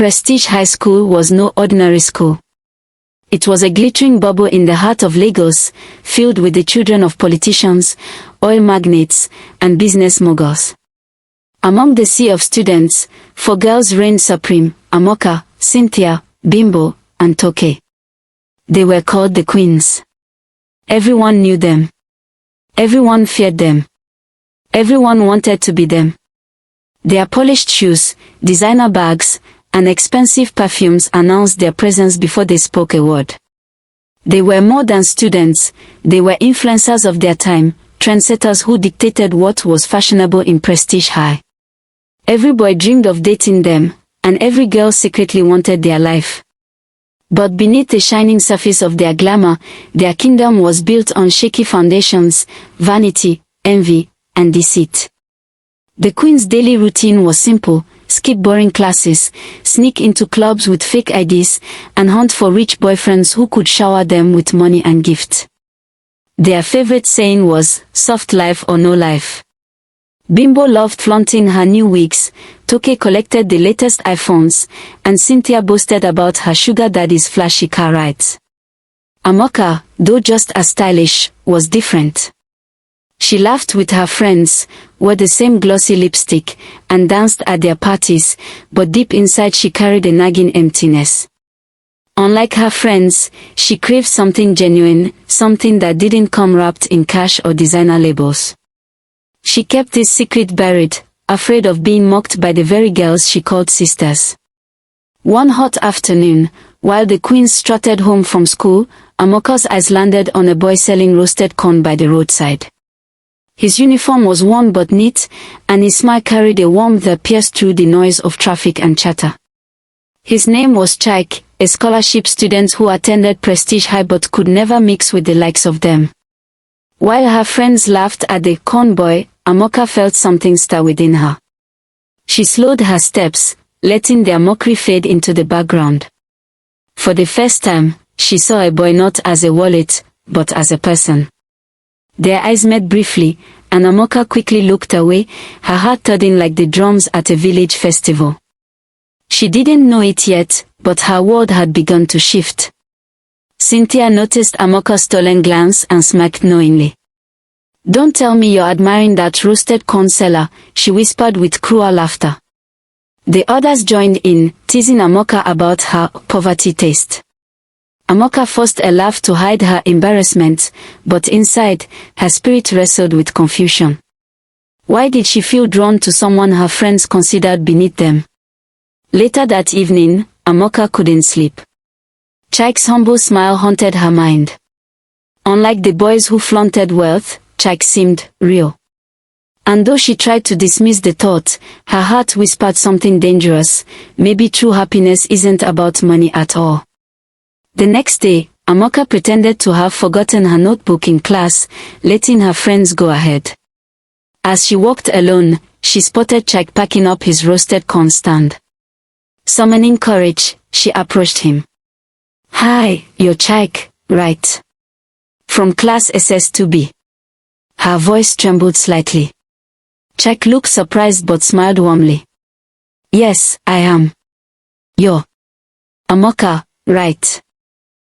Prestige High School was no ordinary school. It was a glittering bubble in the heart of Lagos, filled with the children of politicians, oil magnates, and business moguls. Among the sea of students, 4 girls reigned supreme: Amaka, Cynthia, Bimbo, and Chike. They were called the queens. Everyone knew them. Everyone feared them. Everyone wanted to be them. Their polished shoes, designer bags, and expensive perfumes announced their presence before they spoke a word. They were more than students, they were influencers of their time, trendsetters who dictated what was fashionable in Prestige High. Every boy dreamed of dating them, and every girl secretly wanted their life. But beneath the shining surface of their glamour, their kingdom was built on shaky foundations: vanity, envy, and deceit. The queen's daily routine was simple: skip boring classes, sneak into clubs with fake IDs, and hunt for rich boyfriends who could shower them with money and gifts. Their favorite saying was, "Soft life or no life." Bimbo loved flaunting her new wigs, Chike collected the latest iPhones, and Cynthia boasted about her sugar daddy's flashy car rides. Amaka, though just as stylish, was different. She laughed with her friends, wore the same glossy lipstick, and danced at their parties, but deep inside she carried a nagging emptiness. Unlike her friends, she craved something genuine, something that didn't come wrapped in cash or designer labels. She kept this secret buried, afraid of being mocked by the very girls she called sisters. One hot afternoon, while the queens strutted home from school, Amaka's eyes landed on a boy selling roasted corn by the roadside. His uniform was worn but neat, and his smile carried a warmth that pierced through the noise of traffic and chatter. His name was Chike, a scholarship student who attended Prestige High but could never mix with the likes of them. While her friends laughed at the corn boy, Amaka felt something stir within her. She slowed her steps, letting their mockery fade into the background. For the first time, she saw a boy not as a wallet, but as a person. Their eyes met briefly, and Amaka quickly looked away, her heart thudding like the drums at a village festival. She didn't know it yet, but her world had begun to shift. Cynthia noticed Amaka's stolen glance and smirked knowingly. "Don't tell me you're admiring that roasted corn seller," she whispered with cruel laughter. The others joined in, teasing Amaka about her poverty taste. Amaka forced a laugh to hide her embarrassment, but inside, her spirit wrestled with confusion. Why did she feel drawn to someone her friends considered beneath them? Later that evening, Amaka couldn't sleep. Chike's humble smile haunted her mind. Unlike the boys who flaunted wealth, Chike seemed real. And though she tried to dismiss the thought, her heart whispered something dangerous: maybe true happiness isn't about money at all. The next day, Amaka pretended to have forgotten her notebook in class, letting her friends go ahead. As she walked alone, she spotted Chike packing up his roasted corn stand. Summoning courage, she approached him. "Hi, you're Chike, right? From class SS2B." Her voice trembled slightly. Chike looked surprised but smiled warmly. "Yes, I am. You're Amaka, right?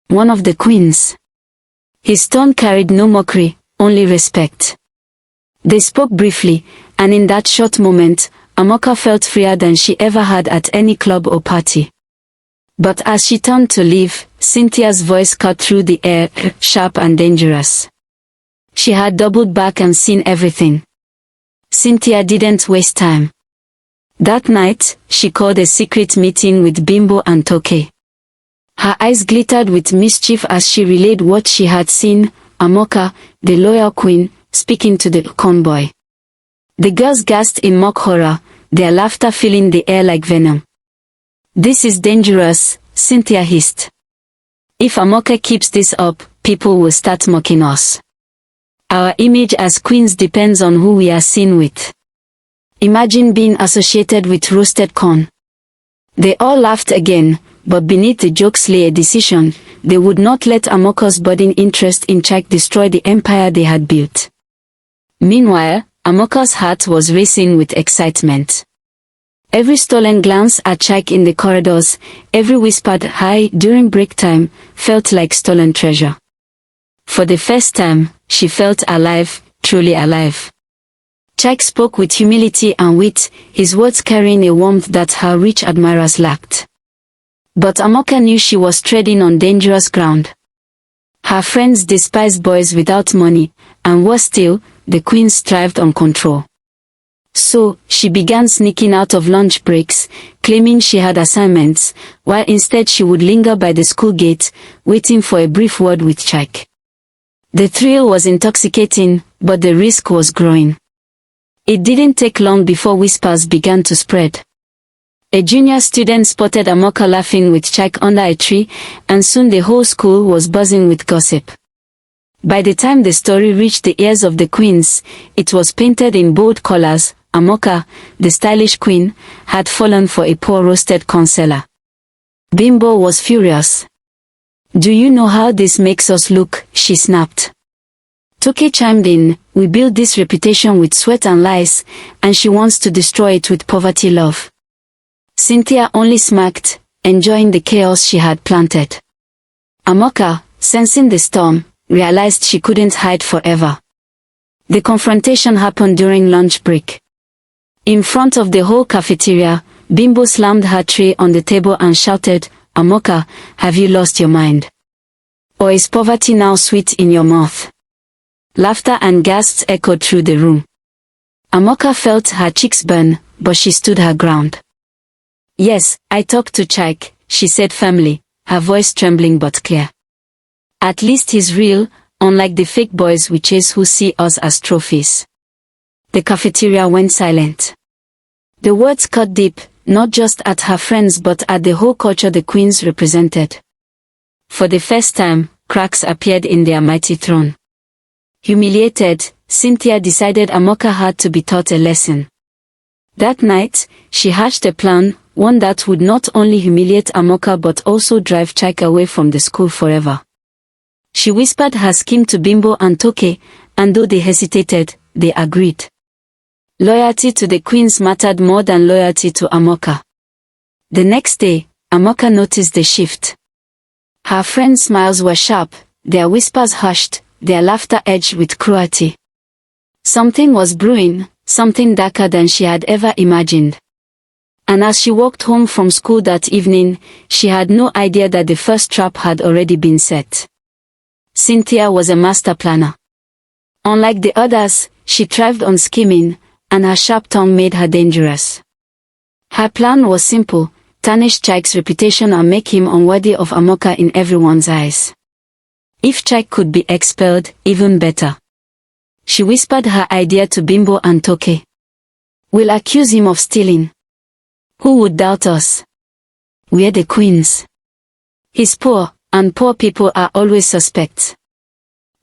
One of the queens." His tone carried no mockery, only respect. They spoke briefly, and in that short moment, Amaka felt freer than she ever had at any club or party. But as she turned to leave, Cynthia's voice cut through the air, sharp and dangerous. She had doubled back and seen everything. Cynthia didn't waste time. That night, she called a secret meeting with Bimbo and Chike. Her eyes glittered with mischief as she relayed what she had seen: Amaka, the loyal queen, speaking to the convoy. The girls gasped in mock horror, their laughter filling the air like venom. "This is dangerous," Cynthia hissed. "If Amaka keeps this up, people will start mocking us. Our image as queens depends on who we are seen with. Imagine being associated with roasted corn." They all laughed again, but beneath the jokes lay a decision: they would not let Amaka's budding interest in Chike destroy the empire they had built. Meanwhile, Amaka's heart was racing with excitement. Every stolen glance at Chike in the corridors, every whispered hi during break time, felt like stolen treasure. For the first time, she felt alive, truly alive. Chike spoke with humility and wit, his words carrying a warmth that her rich admirers lacked. But Amaka knew she was treading on dangerous ground. Her friends despised boys without money, and worse still, the queens thrived on control. So, she began sneaking out of lunch breaks, claiming she had assignments, while instead she would linger by the school gate, waiting for a brief word with Chike. The thrill was intoxicating, but the risk was growing. It didn't take long before whispers began to spread. A junior student spotted Amaka laughing with Chike under a tree, and soon the whole school was buzzing with gossip. By the time the story reached the ears of the queens, it was painted in bold colors. Amaka, the stylish queen, had fallen for a poor roasted consoler. Bimbo was furious. "Do you know how this makes us look?" she snapped. Toke chimed in, "We built this reputation with sweat and lies, and she wants to destroy it with poverty love." Cynthia only smirked, enjoying the chaos she had planted. Amaka, sensing the storm, realized she couldn't hide forever. The confrontation happened during lunch break. In front of the whole cafeteria, Bimbo slammed her tray on the table and shouted, "Amaka, have you lost your mind? Or is poverty now sweet in your mouth?" Laughter and gasps echoed through the room. Amaka felt her cheeks burn, but she stood her ground. "Yes, I talked to Chike," she said firmly, her voice trembling but clear. "At least he's real, unlike the fake boys we chase who see us as trophies." The cafeteria went silent. The words cut deep, not just at her friends but at the whole culture the queens represented. For the first time, cracks appeared in their mighty throne. Humiliated, Cynthia decided Amaka had to be taught a lesson. That night, she hatched a plan, one that would not only humiliate Amaka but also drive Chike away from the school forever. She whispered her scheme to Bimbo and Toke, and though they hesitated, they agreed. Loyalty to the queens mattered more than loyalty to Amaka. The next day, Amaka noticed the shift. Her friends' smiles were sharp, their whispers hushed, their laughter edged with cruelty. Something was brewing, something darker than she had ever imagined. And as she walked home from school that evening, she had no idea that the first trap had already been set. Cynthia was a master planner. Unlike the others, she thrived on scheming, and her sharp tongue made her dangerous. Her plan was simple: tarnish Chike's reputation and make him unworthy of Amaka in everyone's eyes. If Chike could be expelled, even better. She whispered her idea to Bimbo and Toke. "We'll accuse him of stealing. Who would doubt us? We're the queens. He's poor, and poor people are always suspects."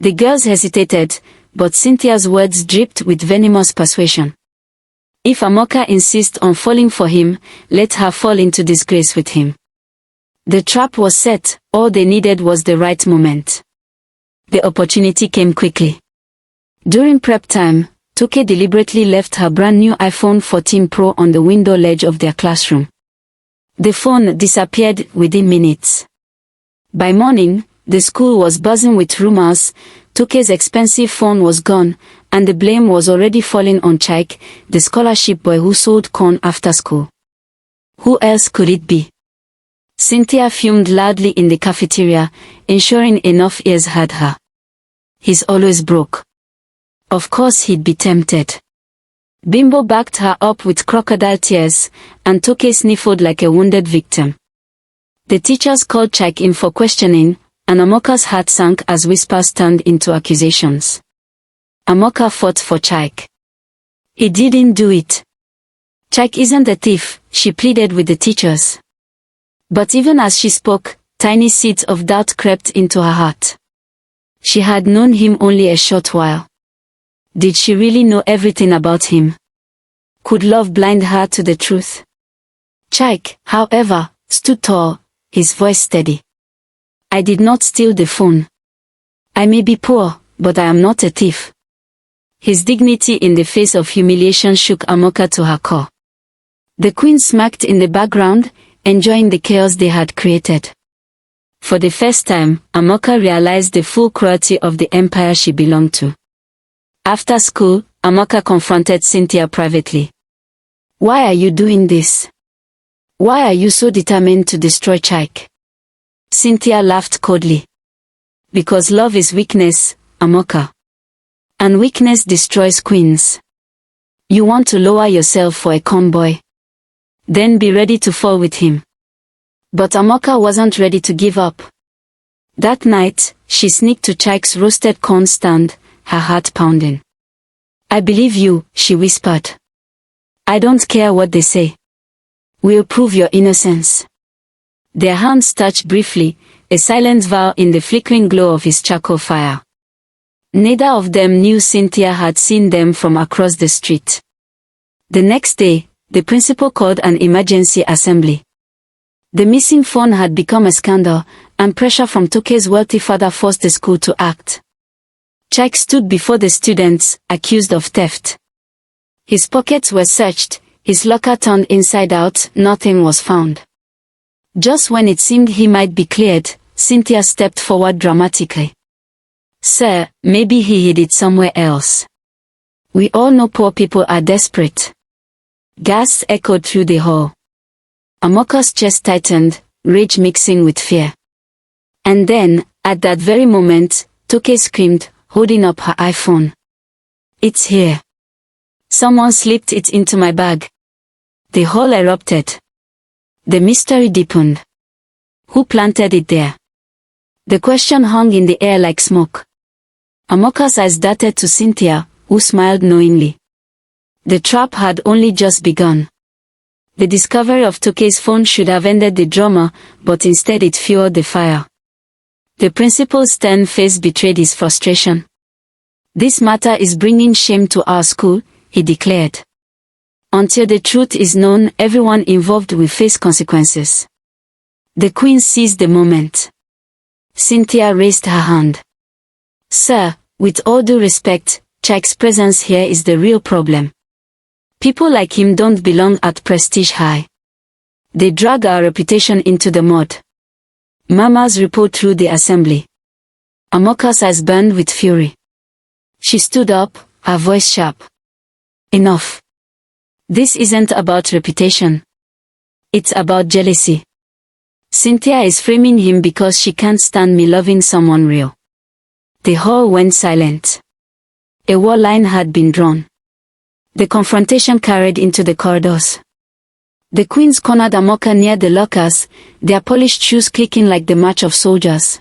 The girls hesitated, but Cynthia's words dripped with venomous persuasion. If Amaka insists on falling for him, let her fall into disgrace with him. The trap was set, all they needed was the right moment. The opportunity came quickly. During prep time, Toke deliberately left her brand new iPhone 14 Pro on the window ledge of their classroom. The phone disappeared within minutes. By morning, the school was buzzing with rumors. Toke's expensive phone was gone, and the blame was already falling on Chike, the scholarship boy who sold corn after school. Who else could it be? Cynthia fumed loudly in the cafeteria, ensuring enough ears heard her. "He's always broke. Of course he'd be tempted." Bimbo backed her up with crocodile tears, and Toke sniffled like a wounded victim. The teachers called Chike in for questioning, and Amaka's heart sank as whispers turned into accusations. Amaka fought for Chike. "He didn't do it. Chike isn't a thief," she pleaded with the teachers. But even as she spoke, tiny seeds of doubt crept into her heart. She had known him only a short while. Did she really know everything about him? Could love blind her to the truth? Chike, however, stood tall, his voice steady. "I did not steal the phone. I may be poor, but I am not a thief." His dignity in the face of humiliation shook Amaka to her core. The queens smirked in the background, enjoying the chaos they had created. For the first time, Amaka realized the full cruelty of the empire she belonged to. After school, Amaka confronted Cynthia privately. "Why are you doing this? Why are you so determined to destroy Chike?" Cynthia laughed coldly. "Because love is weakness, Amaka. And weakness destroys queens. You want to lower yourself for a convoy? Then be ready to fall with him." But Amaka wasn't ready to give up. That night, she sneaked to Chike's roasted corn stand, her heart pounding. "I believe you," she whispered. "I don't care what they say. We'll prove your innocence." Their hands touched briefly, a silent vow in the flickering glow of his charcoal fire. Neither of them knew Cynthia had seen them from across the street. The next day, the principal called an emergency assembly. The missing phone had become a scandal, and pressure from Toke's wealthy father forced the school to act. Chike stood before the students, accused of theft. His pockets were searched, his locker turned inside out, nothing was found. Just when it seemed he might be cleared, Cynthia stepped forward dramatically. "Sir, maybe he hid it somewhere else. We all know poor people are desperate." Gasps echoed through the hall. Amaka's chest tightened, rage mixing with fear. And then, at that very moment, Toke screamed, holding up her iPhone. "It's here. Someone slipped it into my bag." The hall erupted. The mystery deepened. Who planted it there? The question hung in the air like smoke. Amaka's eyes darted to Cynthia, who smiled knowingly. The trap had only just begun. The discovery of Toke's phone should have ended the drama, but instead it fueled the fire. The principal's stern face betrayed his frustration. "This matter is bringing shame to our school," he declared. "Until the truth is known, everyone involved will face consequences." The queen seized the moment. Cynthia raised her hand. "Sir, with all due respect, Chike's presence here is the real problem. People like him don't belong at Prestige High. They drag our reputation into the mud." Murmurs rippled through the assembly. Amaka's eyes burned with fury. She stood up, her voice sharp. "Enough. This isn't about reputation. It's about jealousy. Cynthia is framing him because she can't stand me loving someone real." The hall went silent. A war line had been drawn. The confrontation carried into the corridors. The queens cornered Amaka near the lockers, their polished shoes clicking like the march of soldiers.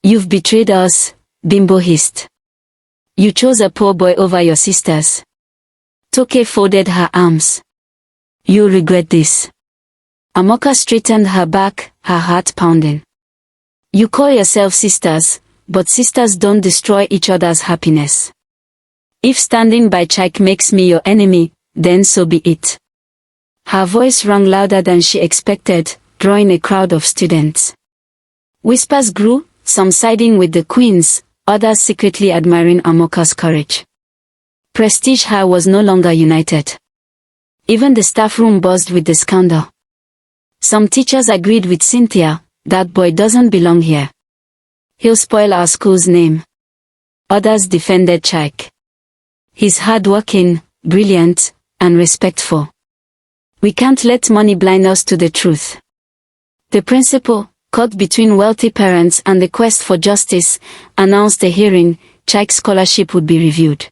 "You've betrayed us," Bimbo hissed. "You chose a poor boy over your sisters." Toke folded her arms. "You'll regret this." Amaka straightened her back, her heart pounding. "You call yourself sisters, but sisters don't destroy each other's happiness. If standing by Chike makes me your enemy, then so be it." Her voice rang louder than she expected, drawing a crowd of students. Whispers grew, some siding with the queens, others secretly admiring Amaka's courage. Prestige High was no longer united. Even the staff room buzzed with the scandal. Some teachers agreed with Cynthia, "That boy doesn't belong here. He'll spoil our school's name." Others defended Chike. "He's hardworking, brilliant, and respectful. We can't let money blind us to the truth." The principal, caught between wealthy parents and the quest for justice, announced a hearing. Chike's scholarship would be reviewed.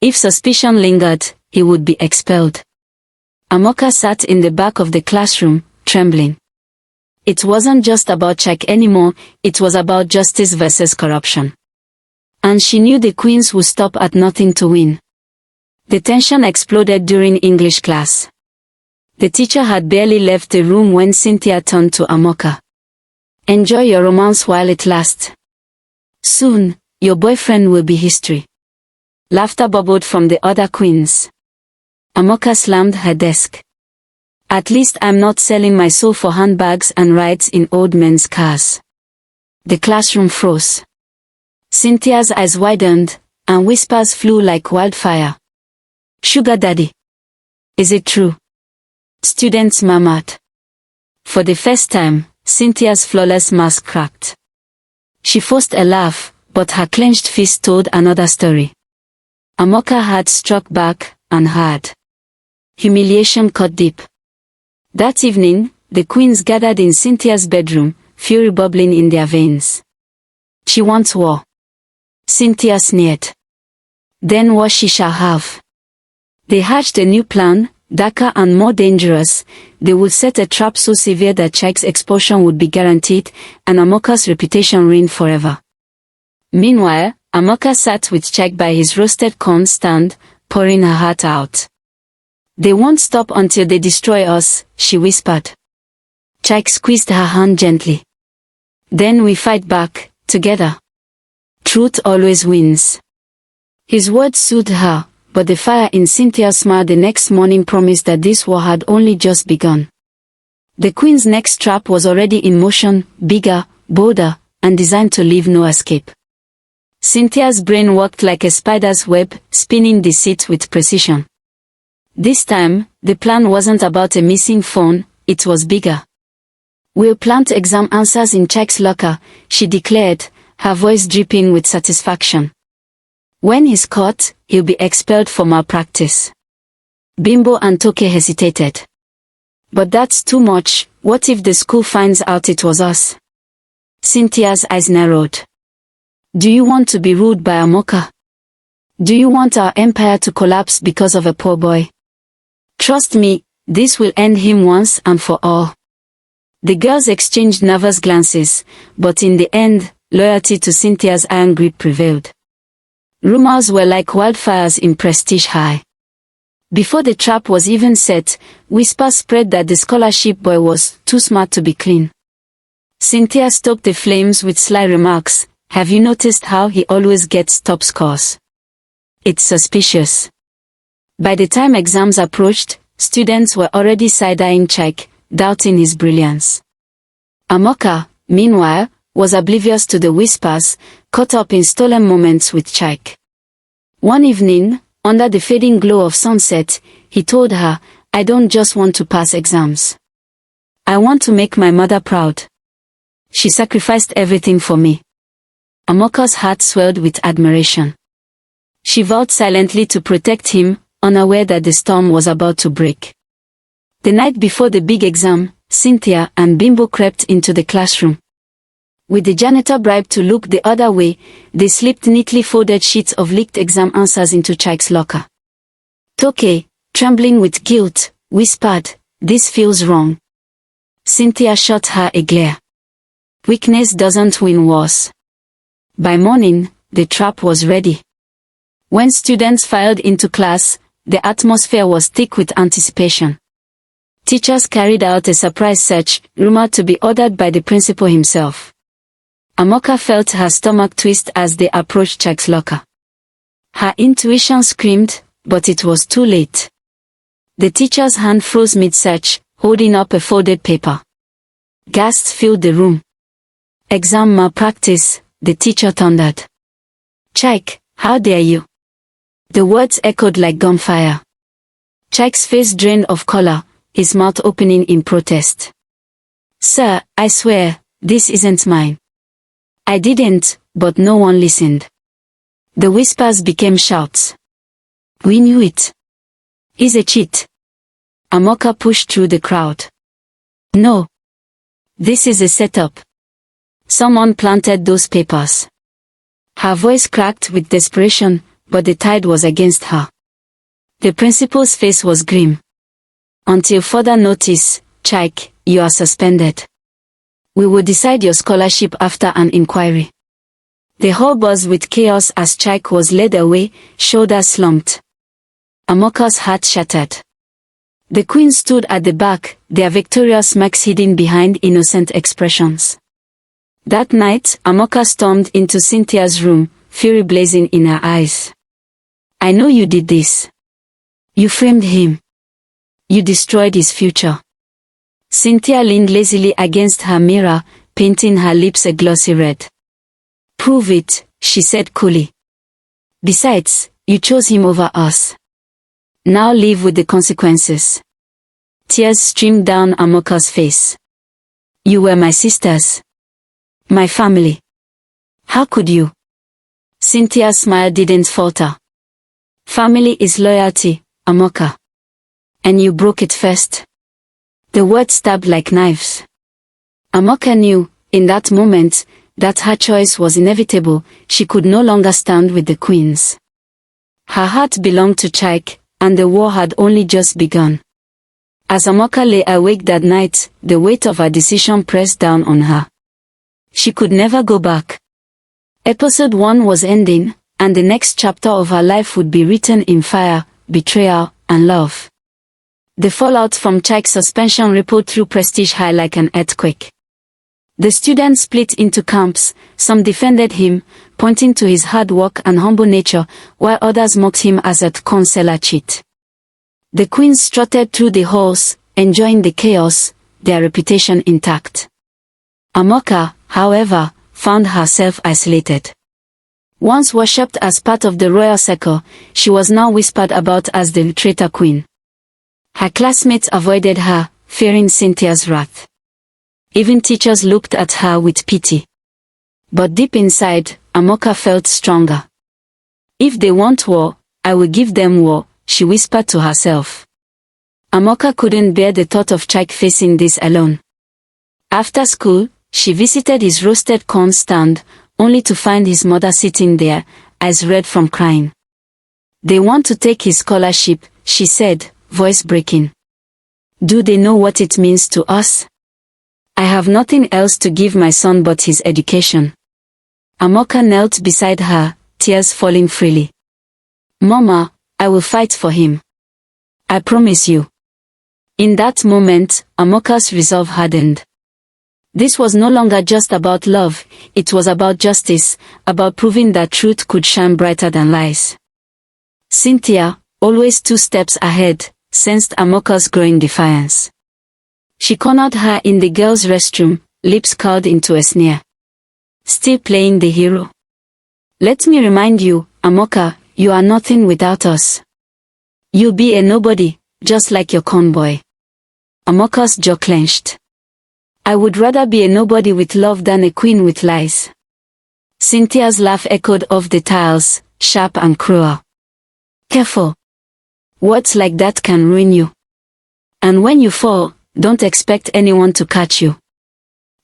If suspicion lingered, he would be expelled. Amaka sat in the back of the classroom, trembling. It wasn't just about Chike anymore, it was about justice versus corruption. And she knew the queens would stop at nothing to win. The tension exploded during English class. The teacher had barely left the room when Cynthia turned to Amaka. "Enjoy your romance while it lasts. Soon, your boyfriend will be history." Laughter bubbled from the other queens. Amaka slammed her desk. "At least I'm not selling my soul for handbags and rides in old men's cars." The classroom froze. Cynthia's eyes widened, and whispers flew like wildfire. "Sugar daddy. Is it true? Students murmured. For the first time, Cynthia's flawless mask cracked. She forced a laugh, but her clenched fist told another story. Amaka had struck back, and hard. Humiliation cut deep. That evening, the queens gathered in Cynthia's bedroom, fury bubbling in their veins. She wants war. Cynthia sneered. Then war she shall have. They hatched a new plan, darker and more dangerous. They would set a trap so severe that Chike's expulsion would be guaranteed, and Amaka's reputation ruined forever. Meanwhile, Amaka sat with Chike by his roasted corn stand, pouring her heart out. They won't stop until they destroy us, she whispered. Chike squeezed her hand gently. Then we fight back, together. Truth always wins. His words soothed her, but the fire in Cynthia's smile the next morning promised that this war had only just begun. The queen's next trap was already in motion, bigger, bolder, and designed to leave no escape. Cynthia's brain worked like a spider's web, spinning deceit with precision. This time, the plan wasn't about a missing phone, it was bigger. We'll plant exam answers in Chike's locker, she declared, her voice dripping with satisfaction. When he's caught, he'll be expelled for malpractice. Bimbo and Toke hesitated. But that's too much. What if the school finds out it was us? Cynthia's eyes narrowed. Do you want to be ruled by Amaka? Do you want our empire to collapse because of a poor boy? Trust me, this will end him once and for all. The girls exchanged nervous glances, but in the end, loyalty to Cynthia's iron grip prevailed. Rumors were like wildfires in Prestige High. Before the trap was even set, whispers spread that the scholarship boy was too smart to be clean. Cynthia stoked the flames with sly remarks. Have you noticed how he always gets top scores? It's suspicious. By the time exams approached, students were already side-eyeing Chike, doubting his brilliance. Amaka, meanwhile, was oblivious to the whispers, caught up in stolen moments with Chike. One evening, under the fading glow of sunset, he told her, I don't just want to pass exams. I want to make my mother proud. She sacrificed everything for me. Amaka's heart swelled with admiration. She vowed silently to protect him, unaware that the storm was about to break. The night before the big exam, Cynthia and Bimbo crept into the classroom. With the janitor bribed to look the other way, they slipped neatly folded sheets of leaked exam answers into Chike's locker. Toke, trembling with guilt, whispered, this feels wrong. Cynthia shot her a glare. Weakness doesn't win wars. By morning, the trap was ready. When students filed into class, the atmosphere was thick with anticipation. Teachers carried out a surprise search, rumored to be ordered by the principal himself. Amaka felt her stomach twist as they approached Chike's locker. Her intuition screamed, but it was too late. The teacher's hand froze mid-search, holding up a folded paper. Gasps filled the room. Exam malpractice, the teacher thundered. Chike, how dare you? The words echoed like gunfire. Chike's face drained of color, his mouth opening in protest. Sir, I swear, this isn't mine. I didn't, but no one listened. The whispers became shouts. We knew it. He's a cheat. Amaka pushed through the crowd. No. This is a setup. Someone planted those papers. Her voice cracked with desperation, but the tide was against her. The principal's face was grim. Until further notice, Chike, you are suspended. We will decide your scholarship after an inquiry. The hall buzzed with chaos as Chike was led away, shoulders slumped. Amaka's heart shattered. The queens stood at the back, their victorious smirks hidden behind innocent expressions. That night, Amaka stormed into Cynthia's room, fury blazing in her eyes. I know you did this. You framed him. You destroyed his future. Cynthia leaned lazily against her mirror, painting her lips a glossy red. Prove it, she said coolly. Besides, you chose him over us. Now live with the consequences. Tears streamed down Amaka's face. You were my sisters. My family. How could you? Cynthia's smile didn't falter. Family is loyalty, Amaka. And you broke it first. The words stabbed like knives. Amaka knew, in that moment, that her choice was inevitable. She could no longer stand with the queens. Her heart belonged to Chike, and the war had only just begun. As Amaka lay awake that night, the weight of her decision pressed down on her. She could never go back. Episode 1 was ending, and the next chapter of her life would be written in fire, betrayal, and love. The fallout from Chike's suspension rippled through Prestige High like an earthquake. The students split into camps. Some defended him, pointing to his hard work and humble nature, while others mocked him as a consular cheat. The queens strutted through the halls, enjoying the chaos, their reputation intact. Amaka, however, found herself isolated. Once worshipped as part of the royal circle, she was now whispered about as the traitor queen. Her classmates avoided her, fearing Cynthia's wrath. Even teachers looked at her with pity. But deep inside, Amaka felt stronger. If they want war, I will give them war, she whispered to herself. Amaka couldn't bear the thought of Chike facing this alone. After school, she visited his roasted corn stand, only to find his mother sitting there, eyes red from crying. They want to take his scholarship, she said, voice breaking. Do they know what it means to us? I have nothing else to give my son but his education. Amaka knelt beside her, tears falling freely. Mama, I will fight for him. I promise you. In that moment, Amaka's resolve hardened. This was no longer just about love, it was about justice, about proving that truth could shine brighter than lies. Cynthia, always 2 steps ahead, sensed Amaka's growing defiance. She cornered her in the girls' restroom, lips curled into a sneer. Still playing the hero? Let me remind you, Amaka, you are nothing without us. You'll be a nobody, just like your convoy. Amaka's jaw clenched. I would rather be a nobody with love than a queen with lies. Cynthia's laugh echoed off the tiles, sharp and cruel. Careful. Words like that can ruin you. And when you fall, don't expect anyone to catch you.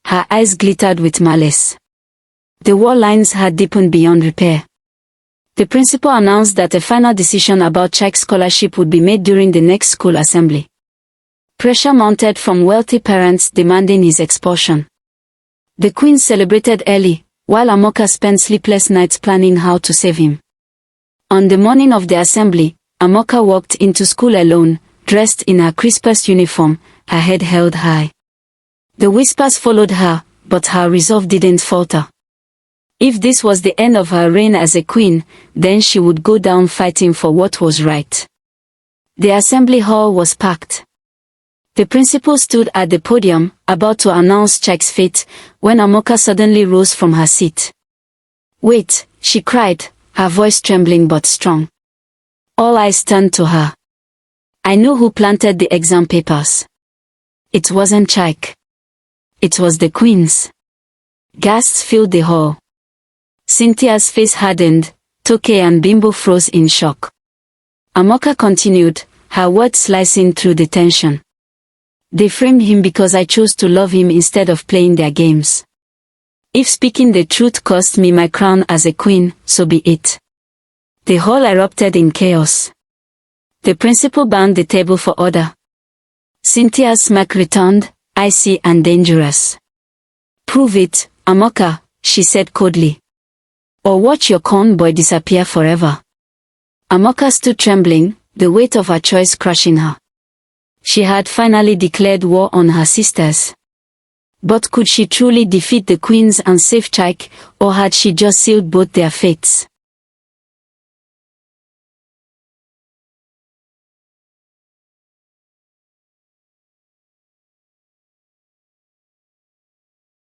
Her eyes glittered with malice. The war lines had deepened beyond repair. The principal announced that a final decision about Chike's scholarship would be made during the next school assembly. Pressure mounted from wealthy parents demanding his expulsion. The queen celebrated early, while Amaka spent sleepless nights planning how to save him. On the morning of the assembly, Amaka walked into school alone, dressed in her crispest uniform, her head held high. The whispers followed her, but her resolve didn't falter. If this was the end of her reign as a queen, then she would go down fighting for what was right. The assembly hall was packed. The principal stood at the podium, about to announce Chike's fate, when Amaka suddenly rose from her seat. Wait, she cried, her voice trembling but strong. All eyes turned to her. I know who planted the exam papers. It wasn't Chike. It was the queens. Gasps filled the hall. Cynthia's face hardened, Toke and Bimbo froze in shock. Amaka continued, her words slicing through the tension. They framed him because I chose to love him instead of playing their games. If speaking the truth cost me my crown as a queen, so be it. The hall erupted in chaos. The principal banged the table for order. Cynthia's smirk returned, icy and dangerous. Prove it, Amaka, she said coldly. Or watch your convoy disappear forever. Amaka stood trembling, the weight of her choice crushing her. She had finally declared war on her sisters. But could she truly defeat the queens and save Chike, or had she just sealed both their fates?